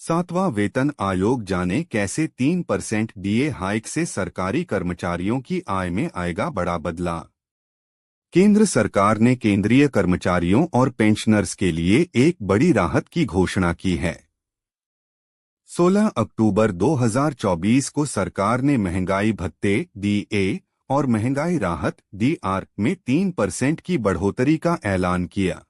सातवां वेतन आयोग जाने कैसे 3% डीए हाइक से सरकारी कर्मचारियों की आय में आएगा बड़ा बदलाव। केंद्र सरकार ने केंद्रीय कर्मचारियों और पेंशनर्स के लिए एक बड़ी राहत की घोषणा की है। 16 अक्टूबर 2024 को सरकार ने महंगाई भत्ते डीए और महंगाई राहत डीआर में 3% की बढ़ोतरी का ऐलान किया।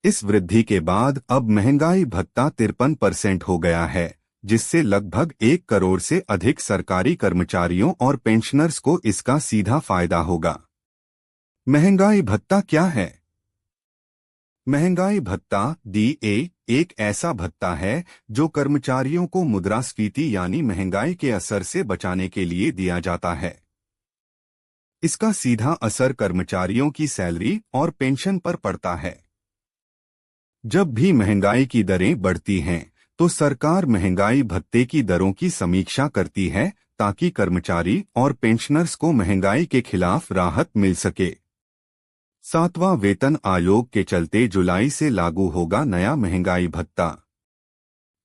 इस वृद्धि के बाद अब महंगाई भत्ता 53% हो गया है, जिससे लगभग 1 करोड़ से अधिक सरकारी कर्मचारियों और पेंशनर्स को इसका सीधा फायदा होगा। महंगाई भत्ता क्या है? महंगाई भत्ता डीए एक ऐसा भत्ता है जो कर्मचारियों को मुद्रास्फीति यानी महंगाई के असर से बचाने के लिए दिया जाता है। इसका सीधा असर कर्मचारियों की सैलरी और पेंशन पर पड़ता है। जब भी महंगाई की दरें बढ़ती हैं, तो सरकार महंगाई भत्ते की दरों की समीक्षा करती है ताकि कर्मचारी और पेंशनर्स को महंगाई के खिलाफ राहत मिल सके। सातवां वेतन आयोग के चलते जुलाई से लागू होगा नया महंगाई भत्ता।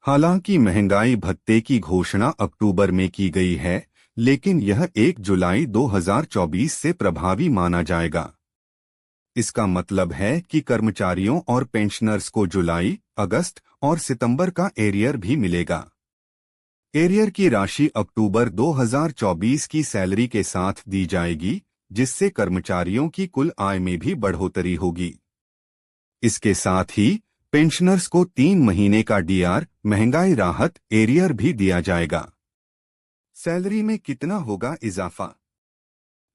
हालांकि महंगाई भत्ते की घोषणा अक्टूबर में की गई है, लेकिन यह 1 जुलाई 2024 से प्रभावी माना जाएगा। इसका मतलब है कि कर्मचारियों और पेंशनर्स को जुलाई, अगस्त और सितंबर का एरियर भी मिलेगा। एरियर की राशि अक्टूबर 2024 की सैलरी के साथ दी जाएगी, जिससे कर्मचारियों की कुल आय में भी बढ़ोतरी होगी। इसके साथ ही पेंशनर्स को 3 महीने का डीआर महंगाई राहत एरियर भी दिया जाएगा। सैलरी में कितना होगा इजाफा?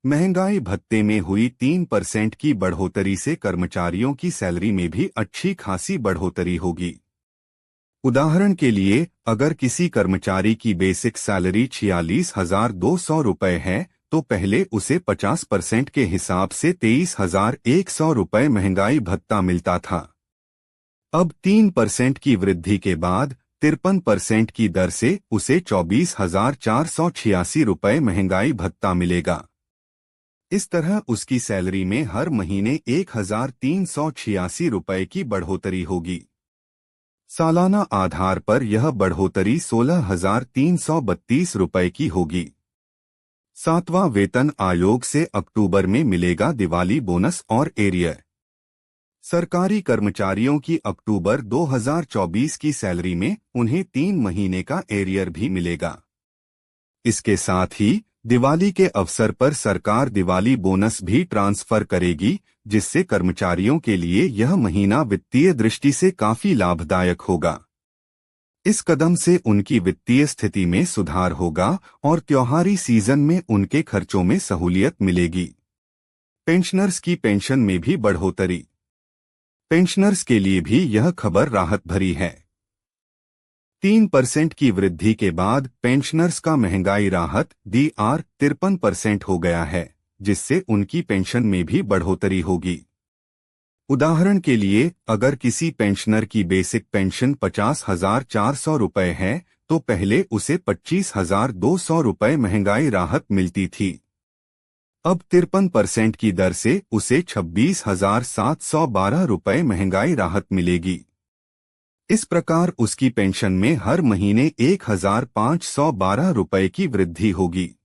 महंगाई भत्ते में हुई 3% की बढ़ोतरी से कर्मचारियों की सैलरी में भी अच्छी खासी बढ़ोतरी होगी। उदाहरण के लिए, अगर किसी कर्मचारी की बेसिक सैलरी 46,200 रुपये है, तो पहले उसे 50% के हिसाब से 23,100 रुपये महंगाई भत्ता मिलता था। अब 3% की वृद्धि के बाद 53% की दर से उसे 24,486 रुपये महंगाई भत्ता मिलेगा। इस तरह उसकी सैलरी में हर महीने 1,386 रुपये की बढ़ोतरी होगी। सालाना आधार पर यह बढ़ोतरी 16,332 रुपये की होगी। सातवां वेतन आयोग से अक्टूबर में मिलेगा दिवाली बोनस और एरियर। सरकारी कर्मचारियों की अक्टूबर 2024 की सैलरी में उन्हें 3 महीने का एरियर भी मिलेगा। इसके साथ ही दिवाली के अवसर पर सरकार दिवाली बोनस भी ट्रांसफर करेगी, जिससे कर्मचारियों के लिए यह महीना वित्तीय दृष्टि से काफी लाभदायक होगा। इस कदम से उनकी वित्तीय स्थिति में सुधार होगा और त्योहारी सीजन में उनके खर्चों में सहूलियत मिलेगी। पेंशनर्स की पेंशन में भी बढ़ोतरी। पेंशनर्स के लिए भी यह खबर राहत भरी है। 3% की वृद्धि के बाद पेंशनर्स का महंगाई राहत डीआर 53% हो गया है, जिससे उनकी पेंशन में भी बढ़ोतरी होगी। उदाहरण के लिए, अगर किसी पेंशनर की बेसिक पेंशन 50,400 रुपये है, तो पहले उसे 25,200 रुपये महंगाई राहत मिलती थी। अब 53% की दर से उसे 26,712 रुपये महंगाई राहत मिलेगी। इस प्रकार उसकी पेंशन में हर महीने 1,512 रुपये की वृद्धि होगी।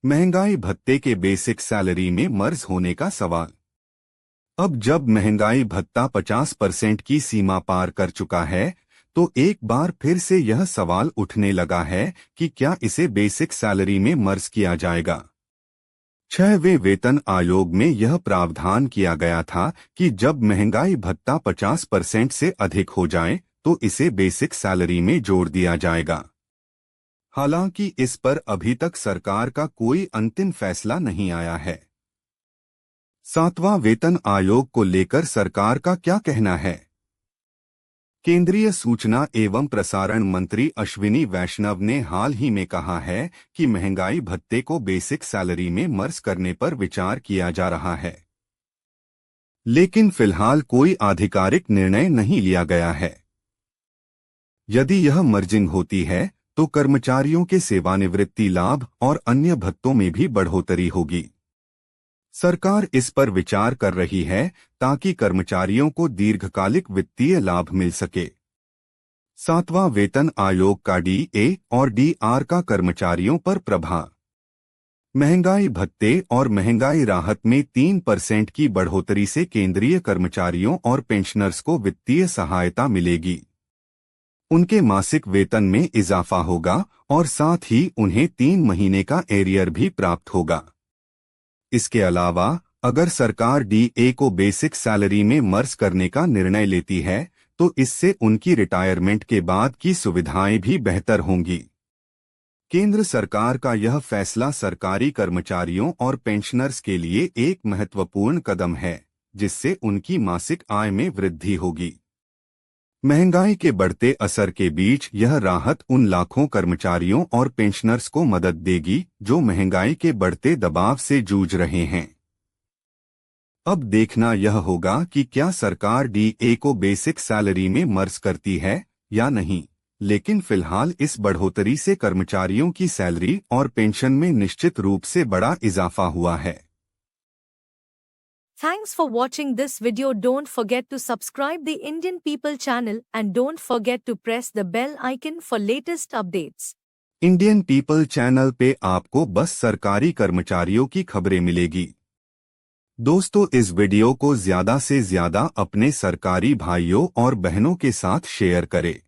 महंगाई भत्ते के बेसिक सैलरी में मर्ज होने का सवाल। अब जब महंगाई भत्ता 50% की सीमा पार कर चुका है, तो एक बार फिर से यह सवाल उठने लगा है कि क्या इसे बेसिक सैलरी में मर्ज किया जाएगा। 6वें वेतन आयोग में यह प्रावधान किया गया था कि जब महंगाई भत्ता 50% से अधिक हो जाए, तो इसे बेसिक सैलरी में जोड़ दिया जाएगा। हालांकि इस पर अभी तक सरकार का कोई अंतिम फैसला नहीं आया है। सातवां वेतन आयोग को लेकर सरकार का क्या कहना है? केंद्रीय सूचना एवं प्रसारण मंत्री अश्विनी वैष्णव ने हाल ही में कहा है कि महंगाई भत्ते को बेसिक सैलरी में मर्ज करने पर विचार किया जा रहा है, लेकिन फिलहाल कोई आधिकारिक निर्णय नहीं लिया गया है। यदि यह मर्जिंग होती है, तो कर्मचारियों के सेवानिवृत्ति लाभ और अन्य भत्तों में भी बढ़ोतरी होगी। सरकार इस पर विचार कर रही है ताकि कर्मचारियों को दीर्घकालिक वित्तीय लाभ मिल सके। सातवां वेतन आयोग का डीए और डीआर का कर्मचारियों पर प्रभाव। महंगाई भत्ते और महंगाई राहत में 3% की बढ़ोतरी से केंद्रीय कर्मचारियों और पेंशनर्स को वित्तीय सहायता मिलेगी। उनके मासिक वेतन में इजाफा होगा और साथ ही उन्हें 3 महीने का एरियर भी प्राप्त होगा। इसके अलावा अगर सरकार डीए को बेसिक सैलरी में मर्ज करने का निर्णय लेती है तो इससे उनकी रिटायरमेंट के बाद की सुविधाएं भी बेहतर होंगी। केंद्र सरकार का यह फैसला सरकारी कर्मचारियों और पेंशनर्स के लिए एक महत्वपूर्ण कदम है, जिससे उनकी मासिक आय में वृद्धि होगी। महंगाई के बढ़ते असर के बीच यह राहत उन लाखों कर्मचारियों और पेंशनर्स को मदद देगी जो महंगाई के बढ़ते दबाव से जूझ रहे हैं। अब देखना यह होगा कि क्या सरकार डीए को बेसिक सैलरी में मर्ज करती है या नहीं, लेकिन फिलहाल इस बढ़ोतरी से कर्मचारियों की सैलरी और पेंशन में निश्चित रूप से बड़ा इजाफा हुआ है। Thanks for watching this video. Don't forget to subscribe the Indian People channel and don't forget to press the bell icon for latest updates. Indian people channel पे आपको बस सरकारी कर्मचारियों की खबरें मिलेगी। दोस्तों, इस वीडियो को ज्यादा से ज्यादा अपने सरकारी भाइयों और बहनों के साथ शेयर करें।